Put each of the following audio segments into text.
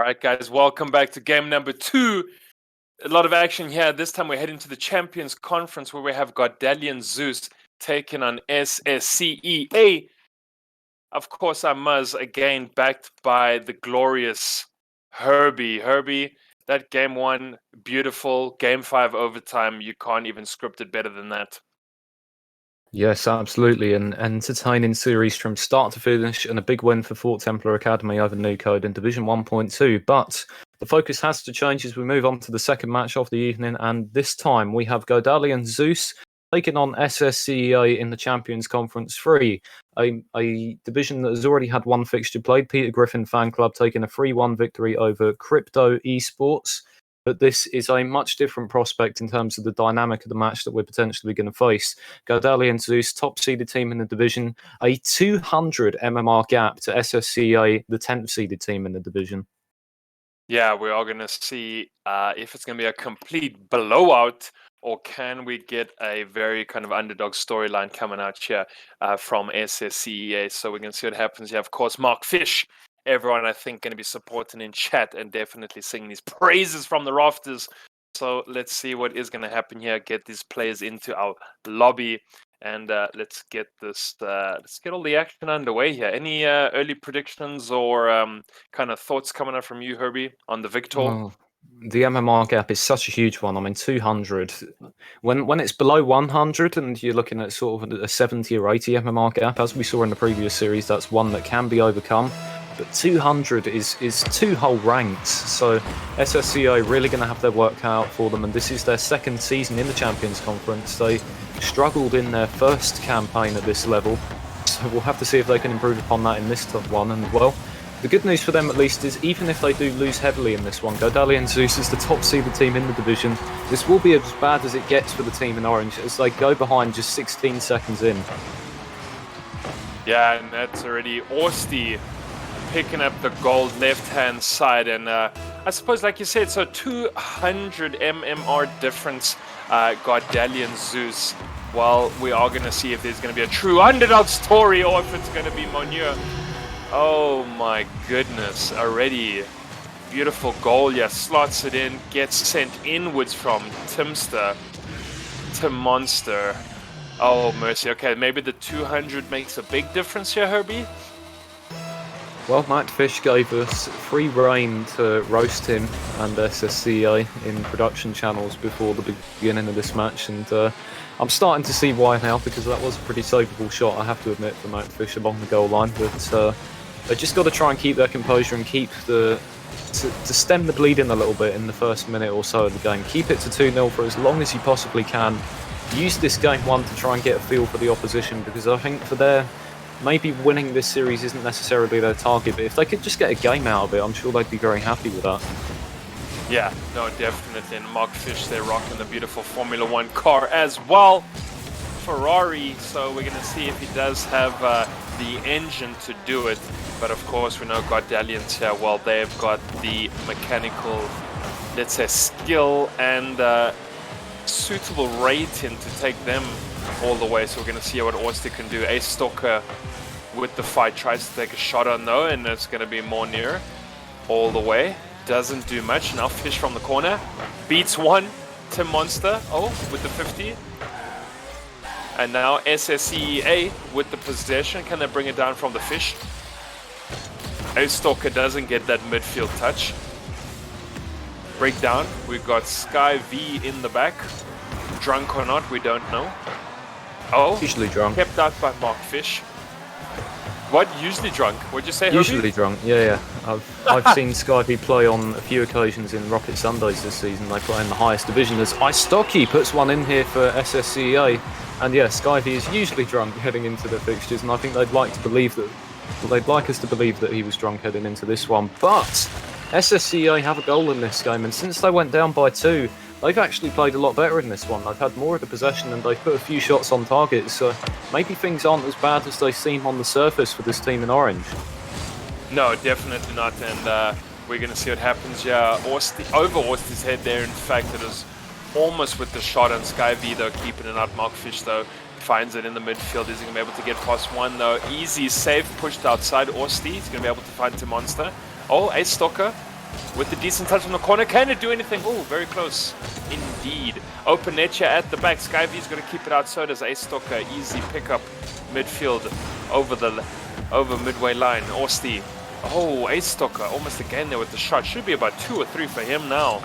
right, guys, welcome back to game number 2. A lot of action here. This time we're heading to the Champions Conference where we have Godalions Zeus taking on SSCEA. Of course, our Muzz again backed by the glorious Herbie. Herbie, that game 1, beautiful. Game 5 overtime. You can't even script it better than that. Yes, absolutely. An entertaining series from start to finish and a big win for Fort Templar Academy over New Code in Division 1.2. But the focus has to change as we move on to the second match of the evening. And this time we have Godalions Zeus taking on SSCEA in the Champions Conference 3, a division that has already had one fixture played. Peter Griffin Fan Club taking a 3-1 victory over Crypto Esports. But this is a much different prospect in terms of the dynamic of the match that we're potentially going to face. Godalions Zeus, top-seeded team in the division, a 200 MMR gap to SSCEA, the 10th-seeded team in the division. Yeah, we are going to see if it's going to be a complete blowout or can we get a very kind of underdog storyline coming out here from SSCEA. So we're going to see what happens here. Of course, Mark Fish, everyone I think going to be supporting in chat and definitely singing these praises from the rafters. So let's see what is going to happen here. Get these players into our lobby. And let's get all the action underway here. Any early predictions or kind of thoughts coming up from you, Herbie, on the Victor? Well, the MMR gap is such a huge one. I mean, 200. When it's below 100 and you're looking at sort of a 70 or 80 MMR gap, as we saw in the previous series, that's one that can be overcome. But 200 is 2 whole ranks. So SSCEA really going to have their work cut out for them. And this is their second season in the Champions Conference. They struggled in their first campaign at this level. So we'll have to see if they can improve upon that in this top one. And well, the good news for them at least is even if they do lose heavily in this one, Godalions Zeus is the top-seeded team in the division. This will be as bad as it gets for the team in orange as they go behind just 16 seconds in. Yeah, and that's already Orsty picking up the gold left-hand side. And I suppose, like you said, so 200 MMR difference, Godalions Zeus. Well, we are going to see if there's going to be a true underdog story or if it's going to be Monure. Oh my goodness, already beautiful goal. Yeah, slots it in, gets sent inwards from Timster to Monster. Oh mercy, okay, maybe the 200 makes a big difference here, Herbie? Well, Matt Fish gave us free reign to roast him and SSCEA in production channels before the beginning of this match, and I'm starting to see why now, because that was a pretty savable shot, I have to admit, for Matt Fish along the goal line. But they just got to try and keep their composure and keep to stem the bleeding a little bit in the first minute or so of the game. Keep it to 2-0 for as long as you possibly can. Use this game 1 to try and get a feel for the opposition, because I think for their maybe winning this series isn't necessarily their target, but if they could just get a game out of it, I'm sure they'd be very happy with that. Yeah, no, definitely. And Mark Fish, they're rocking the beautiful Formula 1 car as well. Ferrari, so we're going to see if he does have the engine to do it. But of course, we know Godalions here, well, they've got the mechanical, let's say, skill and suitable rating to take them all the way. So we're going to see what Oyster can do. Ace Stalker with the fight tries to take a shot on though, and it's going to be more near all the way. Doesn't do much. Now Fish from the corner beats one. Tim Monster, oh, with the 50. And now SSCEA with the possession. Can they bring it down from the Fish? Ace Stalker doesn't get that midfield touch. Breakdown. We've got Sky V in the back. Drunk or not, we don't know. Oh, usually drunk. Kept out by Mark Fish. What? Usually drunk? What'd you say, Herbie? Usually drunk, yeah. I've seen Sky V play on a few occasions in Rocket Sundays this season. They play in the highest division as Ice Stocky puts one in here for SSCEA. And yeah, Sky V is usually drunk heading into the fixtures, and I think they'd like us to believe that he was drunk heading into this one. But SSCEA have a goal in this game, and since they went down by 2, they've actually played a lot better in this one. They've had more of the possession and they've put a few shots on target, so maybe things aren't as bad as they seem on the surface for this team in orange. No, definitely not, and we're going to see what happens here. Over Orsty's head there, in fact, it was almost with the shot on Sky V, though, keeping it out. Mark Fish, though, finds it in the midfield. Is he going to be able to get past one, though? Easy save, pushed outside. Orsty, he's going to be able to find Tim Monster. Oh, Ace Stalker with the decent touch from the corner. Can it do anything? Oh, very close indeed. Open net here at the back. Skyvy's going to keep it out. So does A-Stocker. Easy pickup midfield over midway line. Osti. Oh, A-Stocker almost again there with the shot. Should be about 2 or 3 for him now.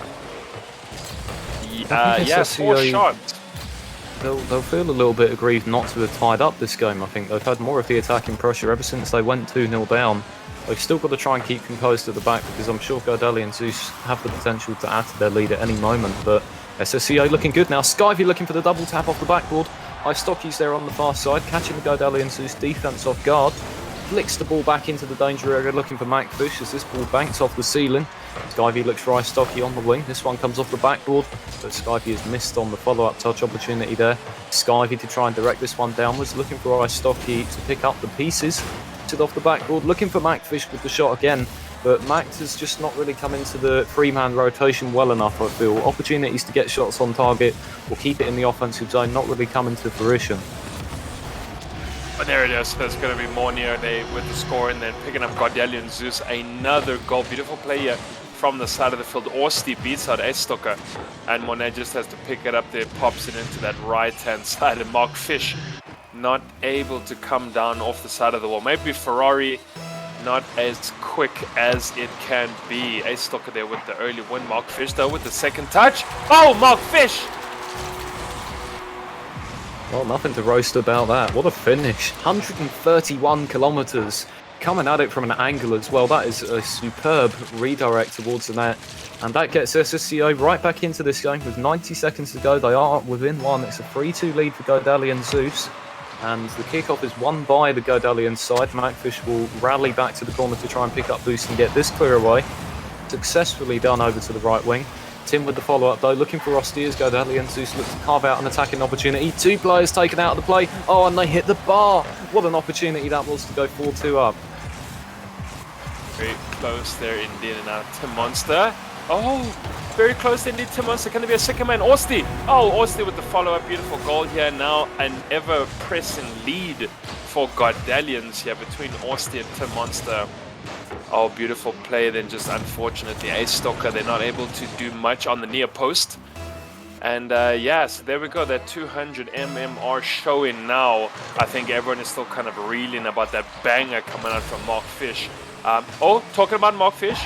Yeah, 4 shots. They'll feel a little bit aggrieved not to have tied up this game. I think they've had more of the attacking pressure ever since they went 2-0 down. They've still got to try and keep composed at the back because I'm sure Godalions and Zeus have the potential to add to their lead at any moment. But SSCEA looking good now. Skyvy looking for the double tap off the backboard. Stocky's there on the far side, catching the Godalions and Zeus defense off guard. Flicks the ball back into the danger area looking for Macfish as this ball banks off the ceiling. Skyvy looks for Stocky on the wing. This one comes off the backboard, but Skyvy has missed on the follow-up touch opportunity there. Skyvy to try and direct this one downwards, looking for Stocky to pick up the pieces. It off the backboard, looking for Macfish with the shot again, but Max has just not really come into the 3-man rotation well enough, I feel. Opportunities to get shots on target or keep it in the offensive zone not really coming to fruition. But there it is. There's going to be more near with the score, and then picking up Godalions Zeus, another goal. Beautiful play here from the side of the field. Orsti beats out A-Stocker, and Monet just has to pick it up there, pops it into that right-hand side, and Mark Fish not able to come down off the side of the wall. Maybe Ferrari not as quick as it can be. A-Stocker there with the early win. Mark Fish though with the second touch. Oh, Mark Fish! Well, nothing to roast about that. What a finish. 131 kilometres. Coming at it from an angle as well. That is a superb redirect towards the net. And that gets SSCEA right back into this game with 90 seconds to go. They are within one. It's a 3-2 lead for Godalions and Zeus. And the kickoff is won by the Godalions side. Macfish will rally back to the corner to try and pick up boost and get this clear away. Successfully done over to the right wing. Tim with the follow-up though, looking for Ostias. Godalions Zeus looks to carve out an attacking opportunity. 2 players taken out of the play. Oh, and they hit the bar. What an opportunity that was to go 4-2 up. Very close there indeed. And now Tim Monster. Oh, very close indeed. Tim Monster. Can there be a second man? Osti. Oh, Osti with the follow-up. Beautiful goal here. Now an ever-pressing lead for Godalions here between Osti and Tim Monster. Oh, beautiful play. Then just unfortunately, A-Stocker, they're not able to do much on the near post. And yeah, so there we go. That 200 MMR showing now. I think everyone is still kind of reeling about that banger coming out from Mark Fish. Oh, talking about Mark Fish.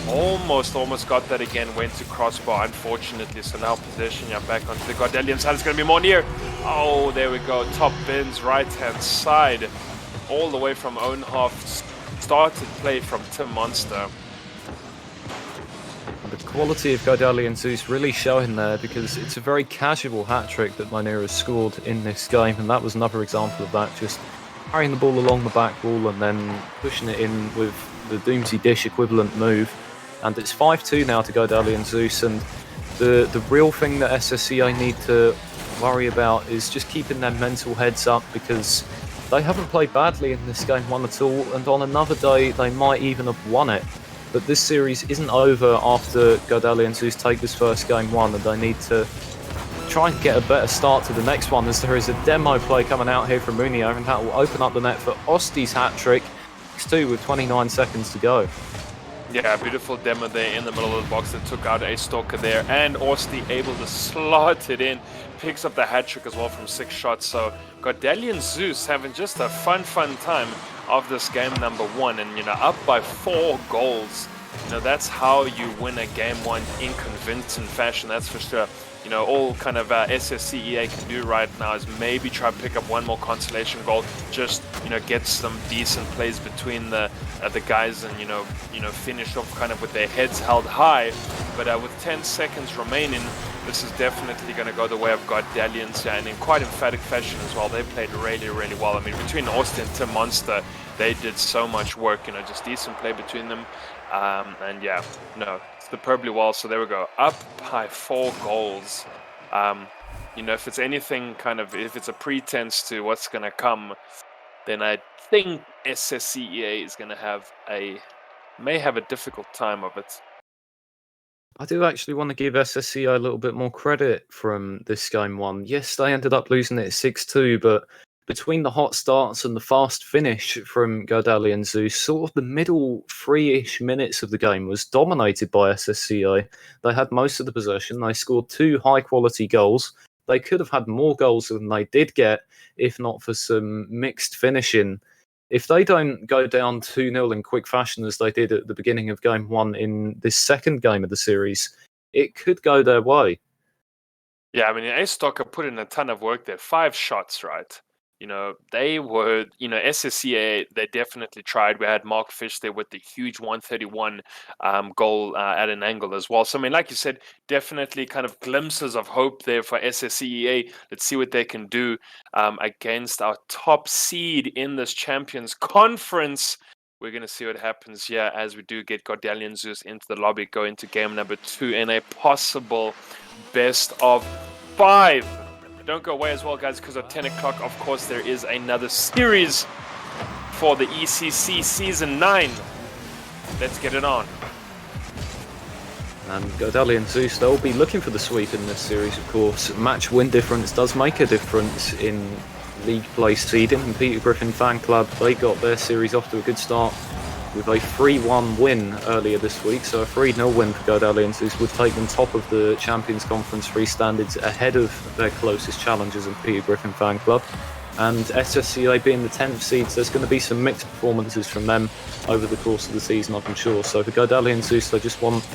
Almost got that again. Went to crossbar, unfortunately. So now possession, yeah, back onto the Godalion side. It's going to be more near. Oh, there we go. Top bins, right-hand side. All the way from own half. Started play from Tim Monster. The quality of Godalions Zeus really showing there because it's a very casual hat-trick that Mynira has scored in this game, and that was another example of that, just carrying the ball along the back wall and then pushing it in with the Doomsy Dish equivalent move. And it's 5-2 now to Godalions Zeus, and the real thing that SSCEA need to worry about is just keeping their mental heads up because they haven't played badly in this game one at all, and on another day they might even have won it. But this series isn't over after Godalions Zeus take this first game won, and they need to try and get a better start to the next one, as there is a demo play coming out here from Munio, and that will open up the net for Osti's hat-trick. 6-2 with 29 seconds to go. Yeah, beautiful demo there in the middle of the box that took out A-Stocker there, and Osti able to slot it in. Picks up the hat-trick as well from 6 shots. So Godalions Zeus having just a fun time of this game number 1, and up by 4 goals. That's how you win a game 1 in convincing fashion, that's for sure. All kind of SSCEA can do right now is maybe try to pick up one more consolation goal, just get some decent plays between the guys, and finish off kind of with their heads held high. But with 10 seconds remaining, this is definitely going to go the way of Godalions, and in quite emphatic fashion as well. They played really well. I mean, between Austin and Tim Monster, they did so much work. Just decent play between them, and yeah, superbly well. So there we go, up by 4 goals. If it's anything if it's a pretense to what's going to come, then I think SSCEA is going to may have a difficult time of it. I do actually want to give SSCEA a little bit more credit from this game 1. Yes, they ended up losing it 6-2, but between the hot starts and the fast finish from Godalions, Zeus, sort of the middle 3-ish minutes of the game was dominated by SSCEA. They had most of the possession. They scored 2 high-quality goals. They could have had more goals than they did get, if not for some mixed finishing. If they don't go down 2-0 in quick fashion as they did at the beginning of Game 1 in this second game of the series, it could go their way. Yeah, I mean, A-Stocker put in a ton of work there. 5 shots, right? They were, SSCA, they definitely tried. We had Mark Fish there with the huge 131 goal at an angle as well. So, I mean, like you said, definitely kind of glimpses of hope there for SSCEA. Let's see what they can do against our top seed in this Champions Conference. We're going to see what happens here as we do get Godalions Zeus into the lobby, go into game number 2 in a possible best of 5. Don't go away as well, guys, because at 10 o'clock, of course, there is another series for the ECC Season 9. Let's get it on. And Godalions Zeus, they'll be looking for the sweep in this series, of course. Match win difference does make a difference in league place seeding. And Peter Griffin Fan Club, they got their series off to a good start with a 3-1 win earlier this week. So a 3-0 win for Godalions Zeus would take them top of the Champions Conference free standards ahead of their closest challengers in Peter Griffin Fan Club. And SSCEA being the 10th seeds, there's going to be some mixed performances from them over the course of the season, I'm sure. So for Godalions Zeus, they just want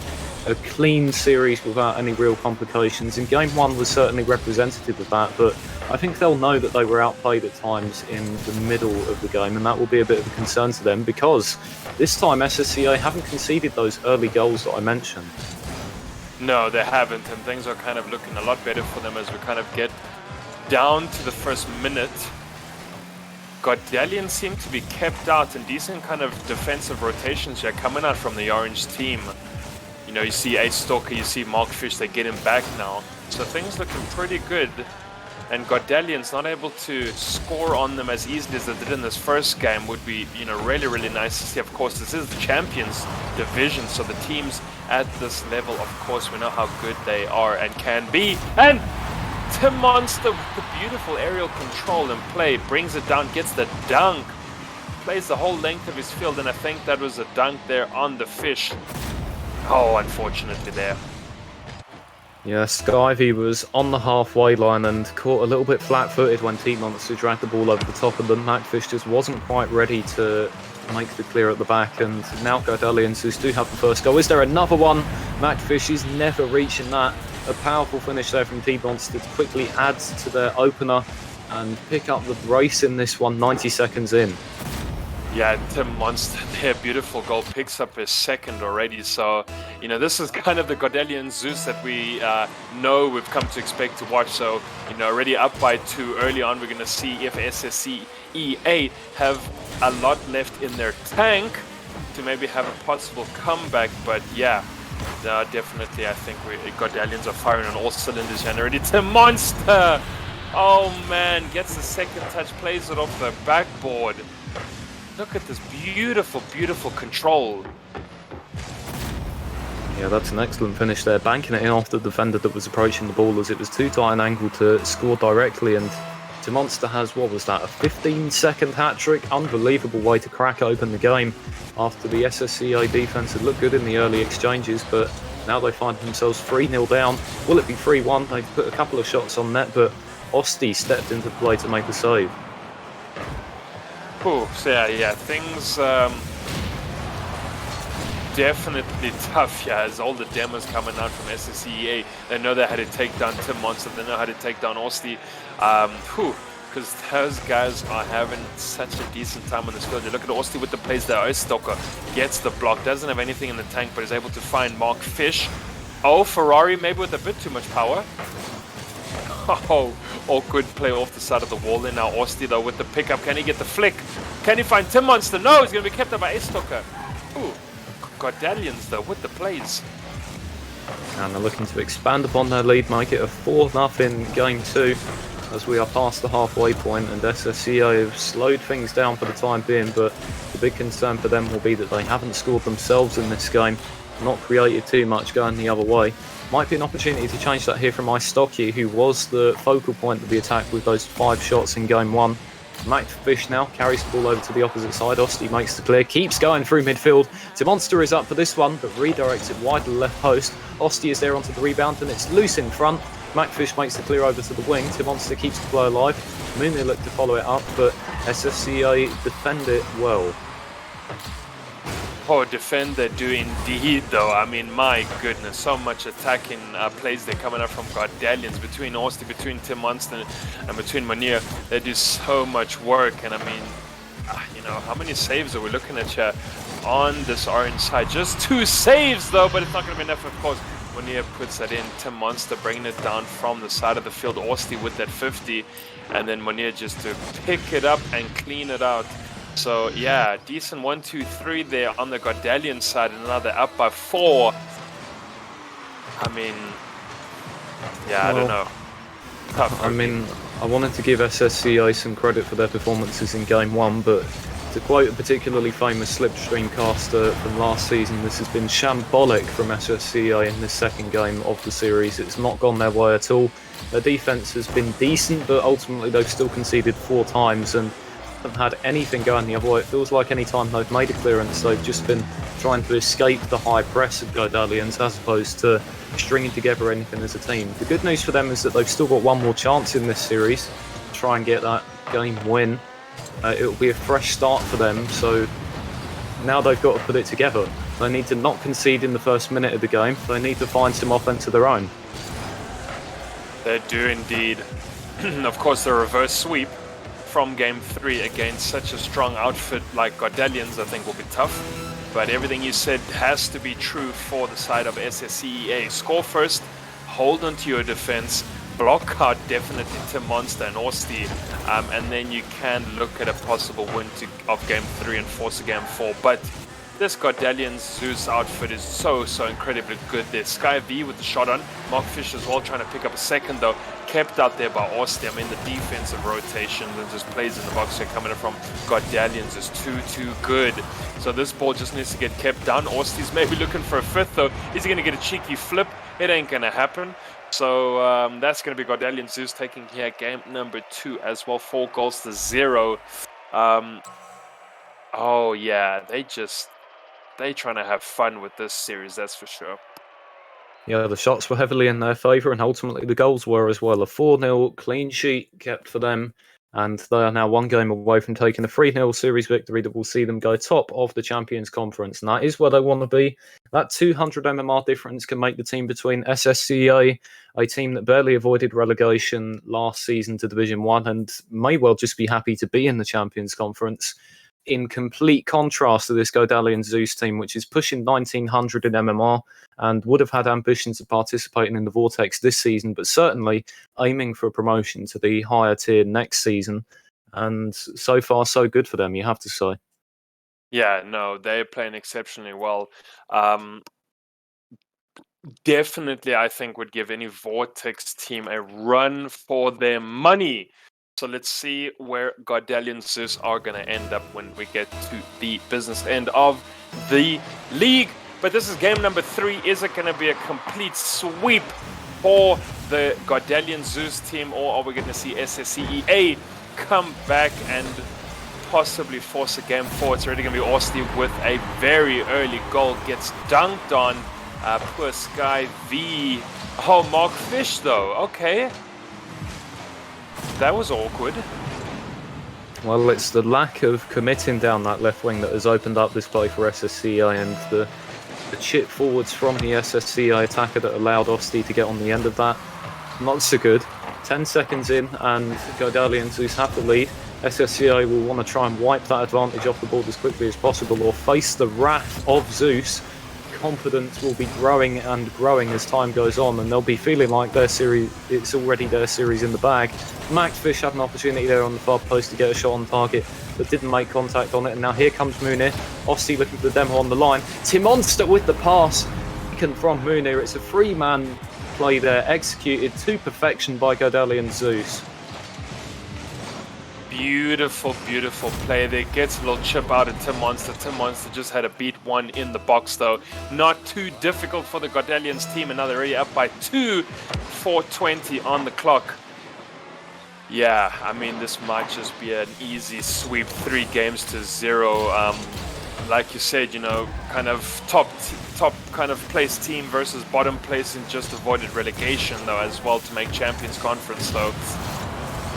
a clean series without any real complications. And Game 1 was certainly representative of that, but I think they'll know that they were outplayed at times in the middle of the game, and that will be a bit of a concern to them because this time SSCEA haven't conceded those early goals that I mentioned. No, they haven't, and things are kind of looking a lot better for them as we kind of get down to the first minute. Godalions seem to be kept out, and decent kind of defensive rotations here coming out from the orange team. You see A-Stalker, you see Mark Fish, they get him back now. So things looking pretty good. And Godalions not able to score on them as easily as they did in this first game would be, really, really nice to see. Of course, this is the Champions Division, so the teams at this level, of course, we know how good they are and can be. And Tim Monster with the beautiful aerial control and play, brings it down, gets the dunk, plays the whole length of his field, and I think that was a dunk there on the Fish. Oh, unfortunately there. Yeah, Skyvy was on the halfway line and caught a little bit flat-footed when Team Monster dragged the ball over the top of them. Macfish just wasn't quite ready to make the clear at the back, and now Godalions do have the first goal. Is there another one? Macfish is never reaching that. A powerful finish there from Team Monster to quickly add to their opener and pick up the brace in this one 90 seconds in. Yeah, Tim Monster, their beautiful goal, picks up his second already. So, this is kind of the Godalions Zeus that we know we've come to expect to watch. So, already up by 2 early on, we're going to see if SSCEA have a lot left in their tank to maybe have a possible comeback. But yeah, definitely, I think Godalions are firing on all cylinders and already. Tim Monster! Oh man, gets the second touch, plays it off the backboard. Look at this beautiful, beautiful control. Yeah, that's an excellent finish there, banking it in off the defender that was approaching the ball as it was too tight an angle to score directly. And Tim Monster has, what was that, a 15-second hat-trick? Unbelievable way to crack open the game after the SSCEA defence had looked good in the early exchanges, but now they find themselves 3-0 down. Will it be 3-1? They've put a couple of shots on net, but Osti stepped into play to make the save. Ooh, so yeah, things definitely tough, yeah, as all the demos coming out from SSCEA. They know they had to take down Tim Monster, they know how to take down Osti. Because those guys are having such a decent time on this field. You look at Osti with the plays there. A-Stalker gets the block, doesn't have anything in the tank, but is able to find Mark Fish. Oh, Ferrari maybe with a bit too much power. Oh, good play off the side of the wall there. Now Osti though with the pickup. Can he get the flick? Can he find Tim Monster? No, he's going to be kept up by A-Stalker. Ooh, Godalions though with the plays. And they're looking to expand upon their lead, make it a 4-0 in Game 2 as we are past the halfway point, and SSCEA have slowed things down for the time being, but the big concern for them will be that they haven't scored themselves in this game, not created too much going the other way. Might be an opportunity to change that here from Istocky, who was the focal point of the attack with those 5 shots in Game 1. Fish now carries the ball over to the opposite side. Osti makes the clear, keeps going through midfield. Monster is up for this one, but redirects it wide to the left post. Osti is there onto the rebound, and it's loose in front. Fish makes the clear over to the wing. Monster keeps the play alive. Mooney look to follow it up, but SSCEA defend it well. Poor defender do indeed, though. I mean, my goodness, so much attacking plays they're coming up from Godalions, between Osti, between Monster, and between Munir. They do so much work, and I mean, you know, how many saves are we looking at here on this orange side? Just 2 saves, though, but it's not going to be enough, of course. Munir puts that in. Monster bringing it down from the side of the field. Osti with that 50, and then Munir just to pick it up and clean it out. So yeah, decent 1, 2, 3 there on the Godalion side, and now they're up by 4. I mean, yeah, I don't know. Tough. I mean, I wanted to give SSCEA some credit for their performances in Game 1, but to quote a particularly famous Slipstream caster from last season, this has been shambolic from SSCEA in this second game of the series. It's not gone their way at all. Their defence has been decent, but ultimately they've still conceded 4 times, and haven't had anything going the other way. It feels like any time they've made a clearance, they've just been trying to escape the high press of Godalions as opposed to stringing together anything as a team. The good news for them is that they've still got one more chance in this series to try and get that game win. It'll be a fresh start for them, so now they've got to put it together. They need to not concede in the first minute of the game. They need to find some offense of their own. They do indeed. Of course, the reverse sweep from Game 3 against such a strong outfit like Godalions, I think, will be tough. But everything you said has to be true for the side of SSCEA. Score first, hold onto your defense, block out definitely Monster and Osti, and then you can look at a possible win of Game 3 and force a Game 4. But this Godalions Zeus outfit is so incredibly good. There's Sky V with the shot on. Fish as well, trying to pick up a second, though. Kept out there by Osti. I mean, the defensive rotations and just plays in the box here coming from Godalions is too good. So this ball just needs to get kept down. Osti's maybe looking for a 5th, though. Is he going to get a cheeky flip? It ain't going to happen. So that's going to be Godalions Zeus taking here game number 2 as well. 4 goals to 0. Oh, yeah, they trying to have fun with this series, that's for sure. Yeah, the shots were heavily in their favour, and ultimately the goals were as well. A 4-0 clean sheet kept for them, and they are now 1 game away from taking a 3-0 series victory that will see them go top of the Champions Conference, and that is where they want to be. That 200 MMR difference can make the team between SSCEA, a team that barely avoided relegation last season to Division 1, and may well just be happy to be in the Champions Conference, in complete contrast to this Godalion Zeus team, which is pushing 1900 in MMR and would have had ambitions of participating in the Vortex this season, but certainly aiming for a promotion to the higher tier next season. And so far, so good for them, you have to say. Yeah, no, they're playing exceptionally well. Definitely, I think, would give any Vortex team a run for their money. So let's see where Godalion Zeus are going to end up when we get to the business end of the league. But this is game number 3. Is it going to be a complete sweep for the Godalion Zeus team, or are we going to see SSCEA come back and possibly force a game 4? It's already going to be Osti with a very early goal. Gets dunked on. Poor Sky V. Oh, Fish though. Okay. That was awkward. Well, it's the lack of committing down that left wing that has opened up this play for SSCEA, and the chip forwards from the SSCEA attacker that allowed Osti to get on the end of that. Not so good. 10 seconds in, and Godalions Zeus have the lead. SSCEA will want to try and wipe that advantage off the board as quickly as possible, or face the wrath of Zeus. Confidence will be growing and growing as time goes on, and they'll be feeling like their series, it's already their series in the bag. Fish had an opportunity there on the far post to get a shot on target, but didn't make contact on it, and now here comes Munir. Osti looking for the demo on the line. Monster with the pass taken from Munir. It's a 3-man play there, executed to perfection by Godalion Zeus. Beautiful play there. Gets a little chip out of Monster. Monster just had a beat 1 in the box, though. Not too difficult for the Godalions team, and now they're already up by 2, 4:20 on the clock. Yeah, I mean, this might just be an easy sweep, 3 games to 0. Like you said, you know, kind of top kind of place team versus bottom place and just avoided relegation though as well to make Champions Conference. So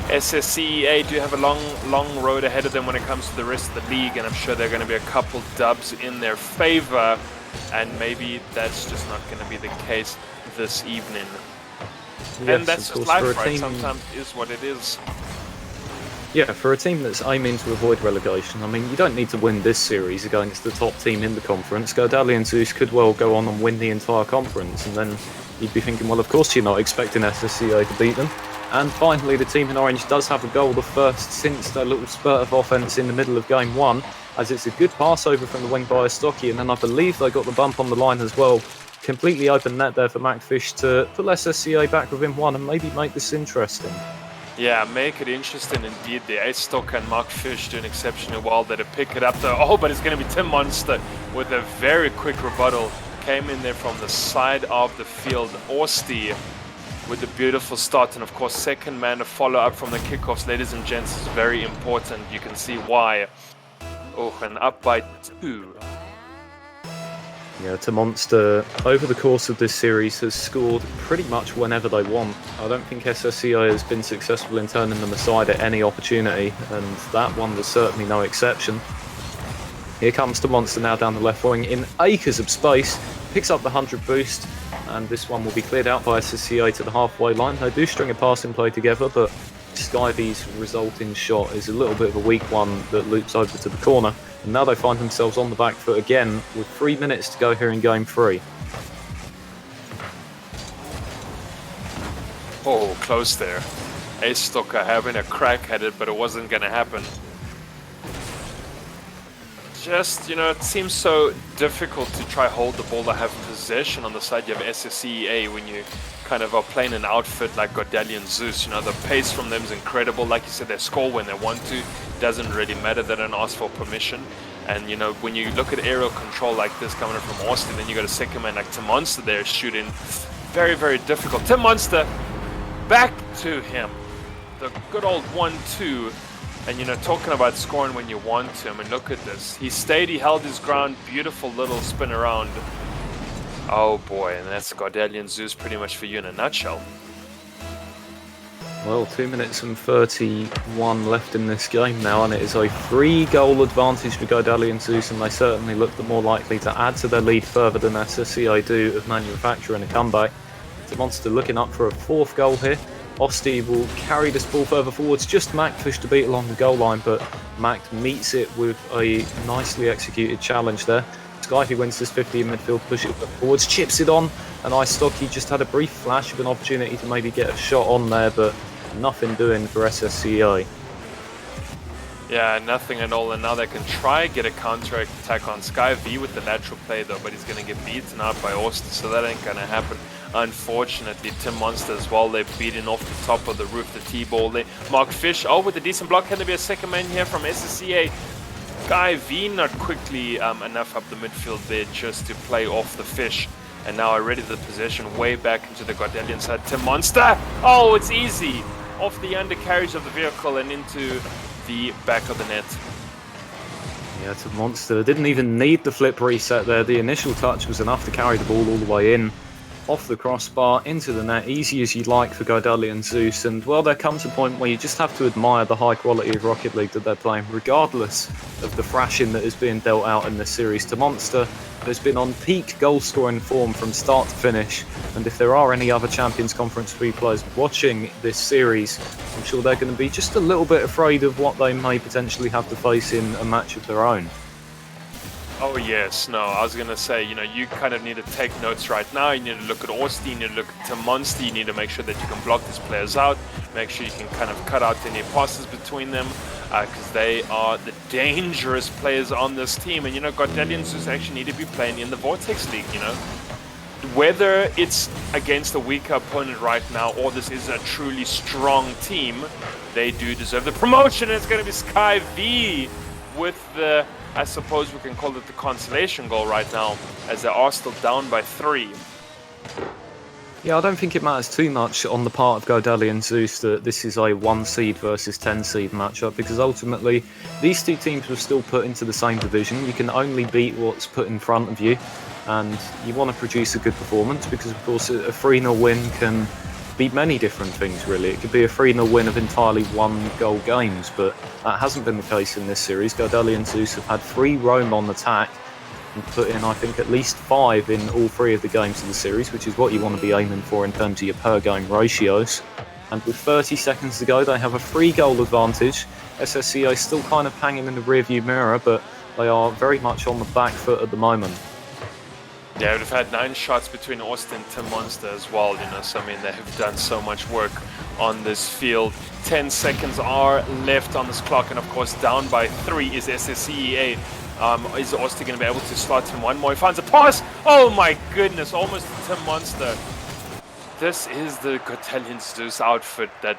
SSCEA do have a long road ahead of them when it comes to the rest of the league, and I'm sure there are going to be a couple dubs in their favor, and maybe that's just not going to be the case this evening. Yes, and that's just life, right? Sometimes it is what it is. Yeah, for a team that's aiming to avoid relegation, I mean, you don't need to win this series against the top team in the conference. Godalions Zeus could well go on and win the entire conference, and then you'd be thinking, well, of course you're not expecting SSCEA to beat them. And finally, the team in orange does have a goal, the first since their little spurt of offence in the middle of game 1, as it's a good pass over from the wing by Stocky, and then I believe they got the bump on the line as well. Completely open net there for Macfish to pull SSCEA back within 1 and maybe make this interesting. Yeah, make it interesting indeed. The Ace Stock and Mark Fish doing exceptionally well there to pick it up though. Oh, but it's going to be Tim Monster with a very quick rebuttal. Came in there from the side of the field. Orsty with a beautiful start, and of course second man to follow up from the kickoffs, ladies and gents, is very important. You can see why. Oh, and up by 2. Yeah, to Monster, over the course of this series, has scored pretty much whenever they want. I don't think SSCEA has been successful in turning them aside at any opportunity, and that one was certainly no exception. Here comes to Monster now down the left wing in acres of space, picks up the 100 boost, and this one will be cleared out by SSCEA to the halfway line. They do string a passing play together, but Skyvy's resulting shot is a little bit of a weak one that loops over to the corner. And now they find themselves on the back foot again with 3 minutes to go here in game 3. Oh, close there. Ace Stocker having a crack at it, but it wasn't going to happen. Just, you know, it seems so difficult to try hold the ball to have possession on the side you have SSCEA when you kind of are playing an outfit like Godalions Zeus. You know, the pace from them is incredible. Like you said, they score when they want to. Doesn't really matter. They don't ask for permission. And, you know, when you look at aerial control like this coming from Austin, then you got a second man like Tim Monster there shooting. Very, very difficult. Tim Monster, back to him. The good old 1-2. And, you know, talking about scoring when you want to, I mean, look at this. He stayed, he held his ground. Beautiful little spin around. Oh boy, and that's Godalions Zeus pretty much for you in a nutshell. Well, 2 minutes and 31 left in this game now, and it is a 3-goal advantage for Godalions Zeus, and they certainly look the more likely to add to their lead further than SSCEA do of manufacturing a comeback. The Monster looking up for a 4th goal here. Osti will carry this ball further forwards, just Macfish to beat along the goal line, but Mac meets it with a nicely executed challenge there. Skyfy wins this 50 in midfield, push it forwards, chips it on, and Istocky just had a brief flash of an opportunity to maybe get a shot on there, but nothing doing for SSCEA. Yeah, nothing at all, and now they can try get a counter attack on Skyv with the lateral play though, but he's going to get beaten out by Austin, so that ain't going to happen. Unfortunately, Tim Monster as well, they're beating off the top of the roof, the T-ball. Mark Fish, oh, with a decent block, can there be a second man here from SSCEA? Guy V not quickly enough up the midfield there just to play off the Fish. And now already the possession way back into the Godalion side. Tim Monster! Oh, it's easy! Off the undercarriage of the vehicle and into the back of the net. Yeah, Tim Monster didn't even need the flip reset there. The initial touch was enough to carry the ball all the way in. Off the crossbar, into the net, easy as you'd like for Godalions Zeus, and well, there comes a point where you just have to admire the high quality of Rocket League that they're playing, regardless of the thrashing that is being dealt out in this series to Monster. Has been on peak goal scoring form from start to finish, and if there are any other Champions Conference 3 players watching this series, I'm sure they're going to be just a little bit afraid of what they may potentially have to face in a match of their own. Oh yes, no, I was going to say, you know, you kind of need to take notes right now. You need to look at Austin, you need to look at Tim Monster, you need to make sure that you can block these players out, make sure you can kind of cut out any passes between them, because they are the dangerous players on this team. And, you know, Godalions just actually need to be playing in the Vortex League, you know. Whether it's against a weaker opponent right now or this is a truly strong team, they do deserve the promotion. It's going to be Sky V with the, I suppose we can call it the consolation goal right now, as they are still down by 3. Yeah, I don't think it matters too much on the part of Godalions and Zeus that this is a 1 seed versus 10 seed matchup, because ultimately these two teams were still put into the same division. You can only beat what's put in front of you, and you want to produce a good performance because, of course, a 3-0 win can be many different things, really. It could be a 3-0 win of entirely one-goal games, but that hasn't been the case in this series. Godalions and Zeus have had 3 roam on attack and put in, I think, at least 5 in all 3 of the games of the series, which is what you want to be aiming for in terms of your per-game ratios. And with 30 seconds to go, they have a 3-goal advantage. SSCEA still kind of hanging in the rearview mirror, but they are very much on the back foot at the moment. Yeah, we've had 9 shots between Austin and Tim Monster as well, you know, so I mean, they have done so much work on this field. 10 seconds are left on this clock, and of course, down by 3 is SSCEA. Is Austin going to be able to slot in one more? He finds a pass! Oh my goodness, almost Tim Monster. This is the Godalions Zeus outfit that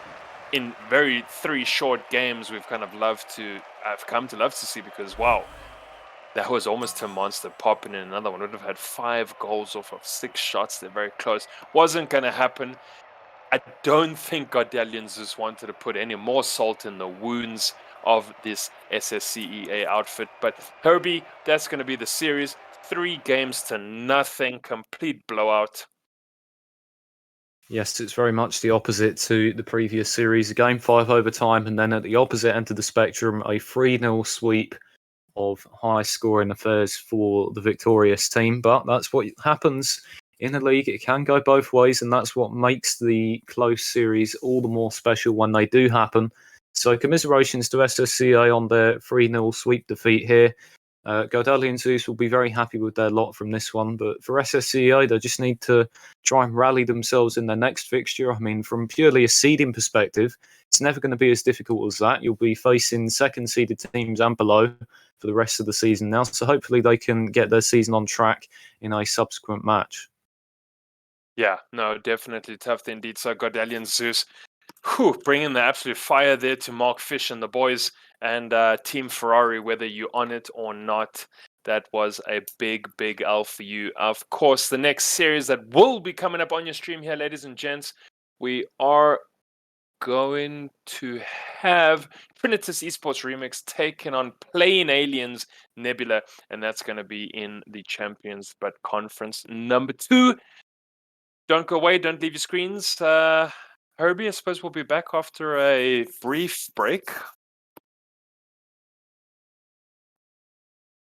in very 3 short games we've kind of I've come to love to see, because wow, that was almost Tim Monster popping in another one. Would have had 5 goals off of 6 shots. They're very close. Wasn't going to happen. I don't think Godalions just wanted to put any more salt in the wounds of this SSCEA outfit. But Herbie, that's going to be the series. 3 games to nothing. Complete blowout. Yes, it's very much the opposite to the previous series. A game 5 overtime, and then at the opposite end of the spectrum, a 3-0 sweep of high scoring affairs for the victorious team. But that's what happens in a league. It can go both ways, and that's what makes the close series all the more special when they do happen. So commiserations to SSCEA on their 3-0 sweep defeat here. Godalions and Zeus will be very happy with their lot from this one, but for SSCEA, they just need to try and rally themselves in their next fixture. I mean, from purely a seeding perspective, it's never going to be as difficult as that. You'll be facing second-seeded teams and below for the rest of the season now, so hopefully they can get their season on track in a subsequent match. Yeah, no, definitely tough indeed. So Godalions Zeus, bringing the absolute fire there to Mark Fish and the boys, and Team Ferrari, whether you're on it or not. That was a big, big L for you. Of course, the next series that will be coming up on your stream here, ladies and gents, we are going to have Trinitas Esports Remix taking on Playing Aliens Nebula, and that's going to be in the Champions but Conference number 2. Don't go away, don't leave your screens. Herbie, I suppose we'll be back after a brief break.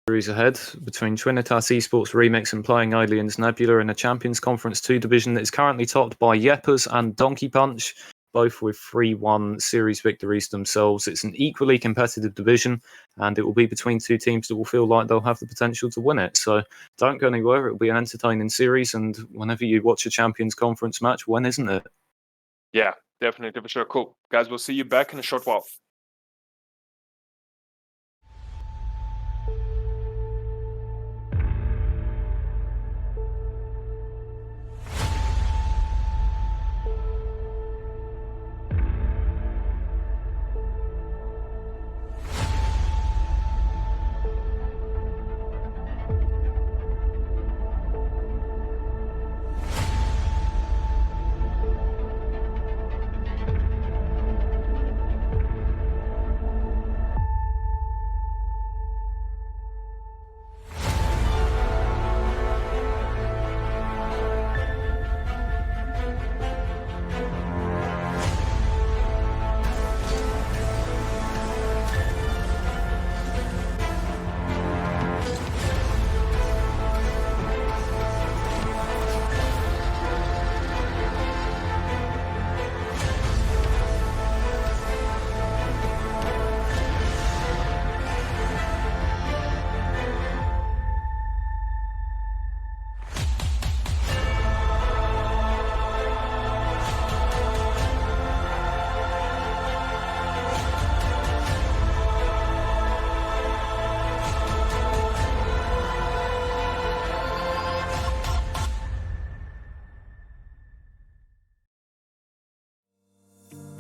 Series ahead between Trinitas Esports Remix and Playing Aliens Nebula in the Champions Conference 2 division that is currently topped by Yeppers and Donkey Punch, both with 3-1 series victories themselves. It's an equally competitive division, and it will be between 2 teams that will feel like they'll have the potential to win it. So don't go anywhere. It will be an entertaining series, and whenever you watch a Champions Conference match, when isn't it? Yeah, definitely, for sure. Cool. Guys, we'll see you back in a short while.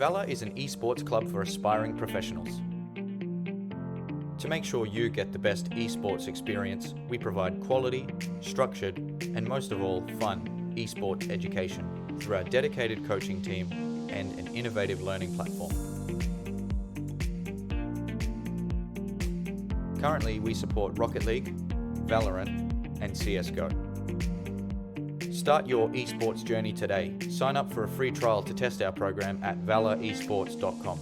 Valor is an esports club for aspiring professionals. To make sure you get the best esports experience, we provide quality, structured, and most of all, fun esports education. through our dedicated coaching team and an innovative learning platform. Currently, we support Rocket League, Valorant, and CSGO. Start your esports journey today. Sign up for a free trial to test our program at valoresports.com.